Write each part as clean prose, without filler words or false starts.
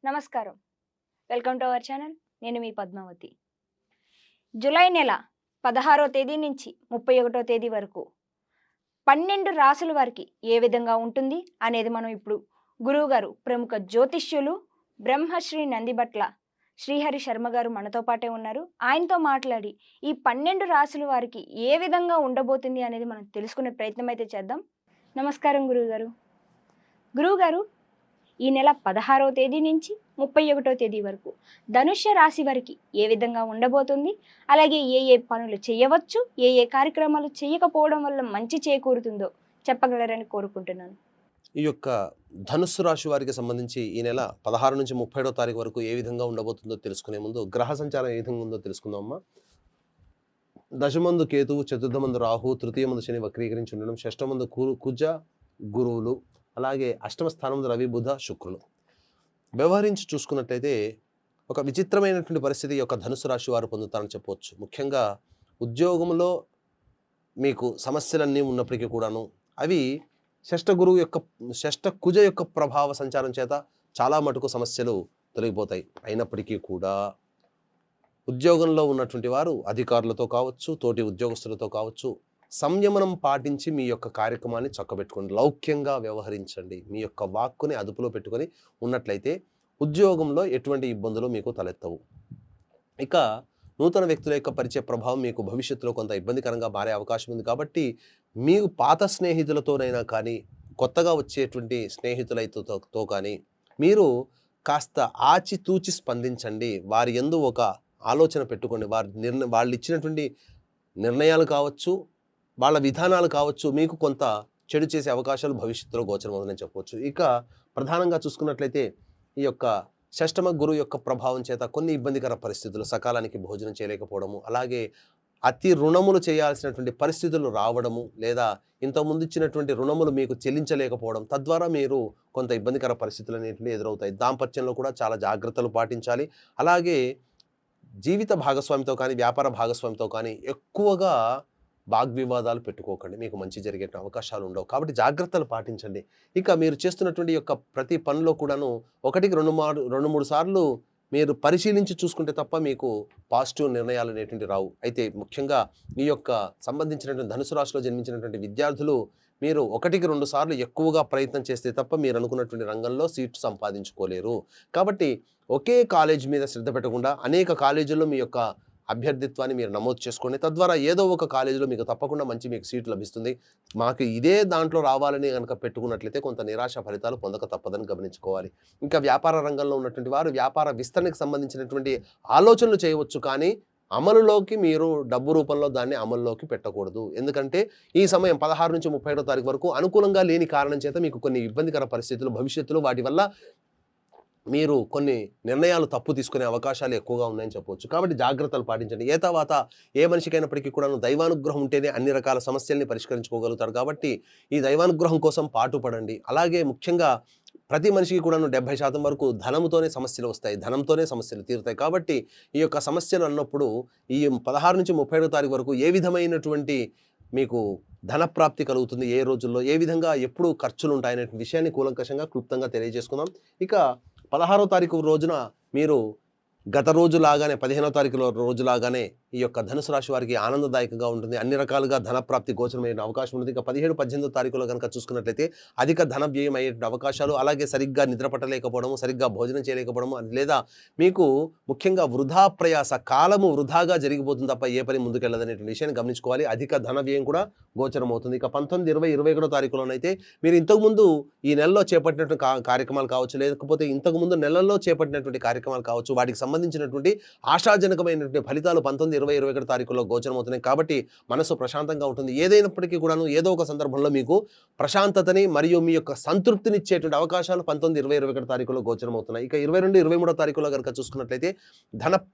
నమస్కారం. Welcome to our channel. నేను మీ Padmavati. July నెల 16వ తేదీ నుంచి 31వ తేదీ వరకు 12 రాసుల వారికి ఏ విధంగా ఉంటుంది అనేది మనం ఇప్పుడు గురువుగారు ప్రముఖ జ్యోతిష్యులు బ్రహ్మశ్రీ నందిబట్ల శ్రీహరి శర్మ గారు మనతో పాటే ఉన్నారు. ఆయనతో మాట్లాడి ఈ 12 రాసుల వారికి ఏ విధంగా ఉండబోతుంది అనేది మనం తెలుసుకునే ప్రయత్నం అయితే చేద్దాం. నమస్కారం గురువుగారు. గురువుగారు, ఈ నెల 16వ తేదీ నుంచి 31వ తేదీ వరకు ధనుష్య రాశి వారికి ఏ విధంగా ఉండబోతుంది, అలాగే ఏ పనులు చేయవచ్చు, ఏ కార్యక్రమాలు చేయకపోవడం వల్ల మంచి చేకూరుతుందో చెప్పగలరని కోరుకుంటున్నాను. ఈ యొక్క ధనుస్సు రాశి వారికి సంబంధించి ఈ నెల 16 నుంచి 31వ తారీఖు వరకు ఏ విధంగా ఉండబోతుందో తెలుసుకునే ముందు గ్రహ సంచారం ఏ విధంగా ఉందో తెలుసుకుందామమ్మా. దశమందు కేతువు, చతుర్థమందు రాహు, తృతీయమందు శని వక్రీకరించి ఉండడం, షష్టమందు కుజ గురువులు, అలాగే అష్టమ స్థానంలో రవి బుధ శుక్రులు. వ్యవహరించి చూసుకున్నట్లయితే ఒక విచిత్రమైనటువంటి పరిస్థితి యొక్క ధనుసు రాశి వారు పొందుతారని చెప్పవచ్చు. ముఖ్యంగా ఉద్యోగంలో మీకు సమస్యలన్నీ ఉన్నప్పటికీ కూడాను అవి షష్ఠ కుజ యొక్క ప్రభావ సంచారం చేత చాలా మటుకు సమస్యలు తొలగిపోతాయి. అయినప్పటికీ కూడా ఉద్యోగంలో ఉన్నటువంటి వారు అధికారులతో కావచ్చు, తోటి ఉద్యోగస్తులతో కావచ్చు, సంయమనం పాటించి మీ యొక్క కార్యక్రమాన్ని చక్కబెట్టుకోండి. లౌక్యంగా వ్యవహరించండి. మీ యొక్క వాక్కుని అదుపులో పెట్టుకొని ఉన్నట్లయితే ఉద్యోగంలో ఎటువంటి ఇబ్బందులు మీకు తలెత్తవు. ఇక నూతన వ్యక్తుల యొక్క పరిచయ ప్రభావం మీకు భవిష్యత్తులో కొంత ఇబ్బందికరంగా మారే అవకాశం ఉంది. కాబట్టి మీకు పాత స్నేహితులతోనైనా కానీ, కొత్తగా వచ్చేటువంటి స్నేహితులతో కానీ మీరు కాస్త ఆచితూచి స్పందించండి. వారి యందు ఒక ఆలోచన పెట్టుకోండి. వాళ్ళు ఇచ్చినటువంటి నిర్ణయాలు కావచ్చు, వాళ్ళ విధానాలు కావచ్చు, మీకు కొంత చెడు చేసే అవకాశాలు భవిష్యత్తులో గోచరమవుతుందని చెప్పవచ్చు. ఇక ప్రధానంగా చూసుకున్నట్లయితే ఈ యొక్క షష్టమ గురువు యొక్క ప్రభావం చేత కొన్ని ఇబ్బందికర పరిస్థితులు, సకాలానికి భోజనం చేయలేకపోవడము, అలాగే అతి రుణములు చేయాల్సినటువంటి పరిస్థితులు రావడము, లేదా ఇంతకుముందు ఇచ్చినటువంటి రుణములు మీకు చెల్లించలేకపోవడం, తద్వారా మీరు కొంత ఇబ్బందికర పరిస్థితులు అనేటివి ఎదురవుతాయి. దాంపత్యంలో కూడా చాలా జాగ్రత్తలు పాటించాలి. అలాగే జీవిత భాగస్వామితో కానీ, వ్యాపార భాగస్వామితో కానీ ఎక్కువగా వాగ్వివాదాలు పెట్టుకోకండి. మీకు మంచి జరిగే అవకాశాలు ఉండవు. కాబట్టి జాగ్రత్తలు పాటించండి. ఇక మీరు చేస్తున్నటువంటి యొక్క ప్రతి పనిలో కూడాను ఒకటికి రెండు మూడు సార్లు మీరు పరిశీలించి చూసుకుంటే తప్ప మీకు పాజిటివ్ నిర్ణయాలు అనేటువంటి రావు. అయితే ముఖ్యంగా ఈ యొక్క సంబంధించినటువంటి ధనుసు రాశిలో జన్మించినటువంటి విద్యార్థులు మీరు ఒకటికి 2 సార్లు ఎక్కువగా ప్రయత్నం చేస్తే తప్ప మీరు అనుకున్నటువంటి రంగంలో సీటు సంపాదించుకోలేరు. కాబట్టి ఒకే కాలేజ్ మీద శ్రద్ధ పెట్టకుండా అనేక కాలేజీల్లో మీ యొక్క అభ్యర్థిత్వాన్ని మీరు నమోదు చేసుకోండి. తద్వారా ఏదో ఒక కాలేజీలో మీకు తప్పకుండా మీకు సీటు లభిస్తుంది. మాకు ఇదే దాంట్లో రావాలని కనుక పెట్టుకున్నట్లయితే కొంత నిరాశ ఫలితాలు పొందక తప్పదని గమనించుకోవాలి. ఇంకా వ్యాపార రంగంలో ఉన్నటువంటి వారు వ్యాపార విస్తరణకు సంబంధించినటువంటి ఆలోచనలు చేయవచ్చు, కానీ అమలులోకి మీరు డబ్బు రూపంలో దాన్ని అమల్లోకి పెట్టకూడదు. ఎందుకంటే ఈ సమయం 16 నుంచి 31వ తారీఖు వరకు అనుకూలంగా లేని కారణం చేత మీకు కొన్ని ఇబ్బందికర పరిస్థితులు భవిష్యత్తులో వాటి వల్ల మీరు కొన్ని నిర్ణయాలు తప్పు తీసుకునే అవకాశాలు ఎక్కువగా ఉన్నాయని చెప్పవచ్చు. కాబట్టి జాగ్రత్తలు పాటించండి. తర్వాత ఏ మనిషికైనప్పటికీ కూడా దైవానుగ్రహం ఉంటేనే అన్ని రకాల సమస్యల్ని పరిష్కరించుకోగలుగుతారు. కాబట్టి ఈ దైవానుగ్రహం కోసం పాటుపడండి. అలాగే ముఖ్యంగా ప్రతి మనిషికి కూడా 70% వరకు ధనంతోనే సమస్యలు వస్తాయి, ధనంతోనే సమస్యలు తీరుతాయి. కాబట్టి ఈ యొక్క సమస్యలు అన్నప్పుడు ఈ 16 నుంచి 31వ తారీఖు వరకు ఏ విధమైనటువంటి మీకు ధనప్రాప్తి కలుగుతుంది, ఏ రోజుల్లో ఏ విధంగా ఎప్పుడు ఖర్చులు ఉంటాయనే విషయాన్ని కూలంకషంగా క్లుప్తంగా తెలియజేసుకుందాం. ఇక 16వ తారీఖు రోజున మీరు గత రోజులాగానే 15వ తారీఖు రోజులాగానే ఈ యొక్క ధనుసు రాశి వారికి ఆనందదాయకంగా ఉంటుంది. అన్ని రకాలుగా ధనప్రాప్తి గోచరమైన అవకాశం ఉంటుంది. ఇక 17, 18వ తారీఖులో కనుక చూసుకున్నట్లయితే అధిక ధన వ్యయం అయ్యే అవకాశాలు, అలాగే సరిగ్గా నిద్రపట్టలేకపోవడము, సరిగ్గా భోజనం చేయలేకపోవడము, లేదా మీకు ముఖ్యంగా వృధా ప్రయాస, కాలము వృధాగా జరిగిపోతుంది తప్ప ఏ పని ముందుకెళ్ళదనేటువంటి విషయాన్ని గమనించుకోవాలి. అధిక ధన వ్యయం కూడా గోచరం అవుతుంది. ఇక 19, 20, 21వ తారీఖులోనైతే మీరు ఇంతకుముందు ఈ నెలలో చేపట్టినటువంటి కార్యక్రమాలు కావచ్చు, లేకపోతే ఇంతకుముందు నెలల్లో చేపట్టినటువంటి కార్యక్రమాలు కావచ్చు, వాటికి సంబంధించినటువంటి ఆశాజనకమైనటువంటి ఫలితాలు 19, 20, 21 తారీఖుల్లో గోచరమవుతున్నాయి. కాబట్టి మనసు ప్రశాంతంగా ఉంటుంది. ఏదైనప్పటికీ కూడాను ఏదో ఒక సందర్భంలో మీకు ప్రశాంతతని మరియు మీ యొక్క సంతృప్తినిచ్చేటువంటి అవకాశాలు 19, 20, 21 తారీఖుల్లో గోచరమవుతున్నాయి. ఇక 22, 23వ తారీఖులో కనుక చూసుకున్నట్లయితే ధన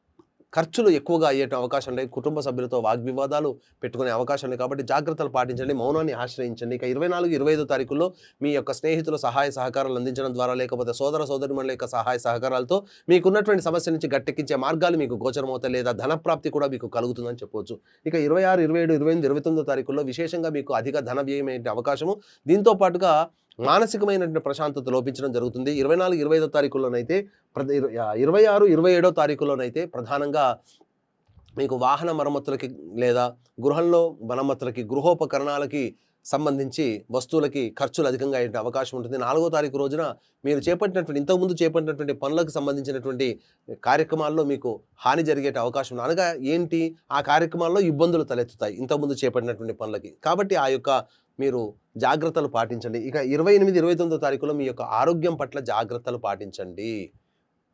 ఖర్చులు ఎక్కువగా అయ్యే అవకాశం ఉన్నాయి. కుటుంబ సభ్యులతో వాగ్వివాదాలు పెట్టుకునే అవకాశం ఉంది. కాబట్టి జాగ్రత్తలు పాటించండి, మౌనాన్ని ఆశ్రయించండి. ఇక 24, 25 తారీఖుల్లో మీ యొక్క స్నేహితులు సహాయ సహకారాలు అందించడం ద్వారా, లేకపోతే సోదర సోదరిమణుల యొక్క సహాయ సహకారాలతో మీకున్నటువంటి సమస్య నుంచి గట్టెక్కించే మార్గాలు మీకు గోచరమవుతాయి, లేదా ధనప్రాప్తి కూడా మీకు కలుగుతుందని చెప్పవచ్చు. ఇక 26, 27, 28, 29 తారీఖుల్లో విశేషంగా మీకు అధిక ధన వ్యయమైన అవకాశము, దీంతో పాటుగా మానసికమైనటువంటి ప్రశాంతత లోపించడం జరుగుతుంది. 24, 25వ తారీఖుల్లోనైతే 26, 27వ తారీఖుల్లోనైతే ప్రధానంగా మీకు వాహన మరమ్మతులకి లేదా గృహంలో మరమ్మతులకి, గృహోపకరణాలకి సంబంధించి వస్తువులకి ఖర్చులు అధికంగా అయ్యే అవకాశం ఉంటుంది. 4వ తారీఖు రోజున మీరు చేపట్టినటువంటి ఇంతకుముందు చేపట్టినటువంటి పనులకు సంబంధించినటువంటి కార్యక్రమాల్లో మీకు హాని జరిగే అవకాశం ఉంది. అనగా ఏంటి, ఆ కార్యక్రమాల్లో ఇబ్బందులు తలెత్తుతాయి ఇంతకుముందు చేపట్టినటువంటి పనులకి. కాబట్టి ఆ యొక్క మీరు జాగ్రత్తలు పాటించండి. ఇక 28, 29వ తారీఖులో మీ యొక్క ఆరోగ్యం పట్ల జాగ్రత్తలు పాటించండి.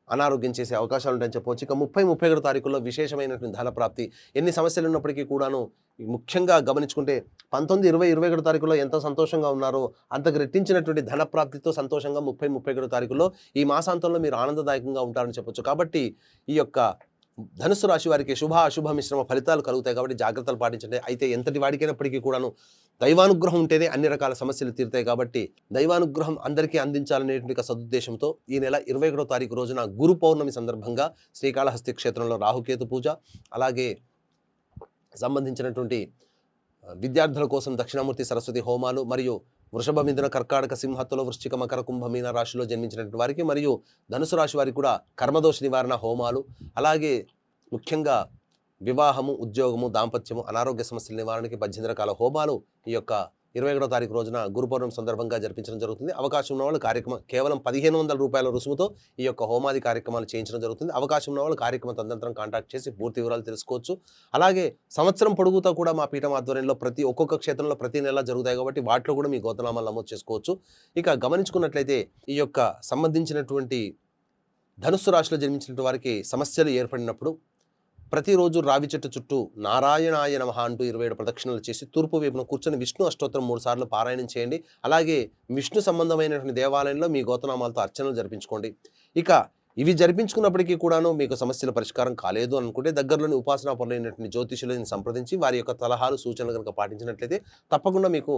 అనారోగ్యం చేసే అవకాశాలు ఉంటాయని చెప్పవచ్చు. ఇక 30, 31వ తారీఖుల్లో విశేషమైనటువంటి ధన ప్రాప్తి. ఎన్ని సమస్యలు ఉన్నప్పటికీ కూడాను ముఖ్యంగా గమనించుకుంటే 19, 20, 21వ తారీఖుల్లో ఎంత సంతోషంగా ఉన్నారో అంతకు రెట్టించినటువంటి ధన ప్రాప్తితో సంతోషంగా 30, 31వ తారీఖుల్లో ఈ మాసాంతంలో మీరు ఆనందదాయకంగా ఉంటారని చెప్పొచ్చు. కాబట్టి ఈ యొక్క ధనుసు రాశి వారికి శుభ అశుభ మిశ్రమ ఫలితాలు కలుగుతాయి. కాబట్టి జాగ్రత్తలు పాటించండి. అయితే ఎంతటి వాడికైనప్పటికీ కూడాను దైవానుగ్రహం ఉంటేనే అన్ని రకాల సమస్యలు తీరుతాయి. కాబట్టి దైవానుగ్రహం అందరికీ అందించాలనేటువంటి సదుద్దేశంతో ఈ నెల 21వ తారీఖు రోజున గురు పౌర్ణమి సందర్భంగా శ్రీకాళహస్తి క్షేత్రంలో రాహుకేతు పూజ, అలాగే సంబంధించినటువంటి విద్యార్థుల కోసం దక్షిణామూర్తి సరస్వతి హోమాలు, మరియు వృషభ, మిథున, కర్కాటక, సింహ, తుల, వృశ్చిక, మకర, కుంభ, మీన రాశిలో జన్మించినటువంటి వారికి మరియు ధనుసు రాశి వారికి కూడా కర్మదోష నివారణ హోమాలు, అలాగే ముఖ్యంగా వివాహము, ఉద్యోగము, దాంపత్యము, అనారోగ్య సమస్యల నివారణకి 18 రకాల హోమాలు ఈ యొక్క 21వ తారీఖు రోజున గురు పౌర్ణమి సందర్భంగా జరిపించడం జరుగుతుంది. అవకాశం ఉన్న వాళ్ళు కార్యక్రమం కేవలం 1500 రూపాయల రుసుముతో ఈ యొక్క హోమాది కార్యక్రమాలు చేయించడం జరుగుతుంది. అవకాశం ఉన్న వాళ్ళు కార్యక్రమం తదనంతరం కాంటాక్ట్ చేసి పూర్తి వివరాలు తెలుసుకోవచ్చు. అలాగే సంవత్సరం పొడుగుతా కూడా మా పీఠం ఆధ్వర్యంలో ఒక్కొక్క క్షేత్రంలో ప్రతి నెల జరుగుతాయి కాబట్టి వాటిలో కూడా మీ గోత్రనామాలు నమోదు చేసుకోవచ్చు. ఇక గమనించుకున్నట్లయితే ఈ యొక్క సంబంధించినటువంటి ధనుస్సు రాశిలో జన్మించినటువంటి వారికి సమస్యలు ఏర్పడినప్పుడు ప్రతిరోజు రావి చెట్టు చుట్టూ నారాయణాయ నమః అంటూ 27 ప్రదక్షిణలు చేసి తూర్పు వైపున కూర్చొని విష్ణు అష్టోత్తరం 3 సార్లు పారాయణం చేయండి. అలాగే విష్ణు సంబంధమైనటువంటి దేవాలయంలో మీ గోత్రనామాలతో అర్చనలు జరిపించుకోండి. ఇక ఇవి జరిపించుకున్నప్పటికీ కూడాను మీకు సమస్యల పరిష్కారం కాలేదు అనుకుంటే దగ్గరలోని ఉపాసనా పరులైనటువంటి జ్యోతిషులను సంప్రదించి వారి యొక్క సలహాలు, సూచనలు కనుక పాటించినట్లయితే తప్పకుండా మీకు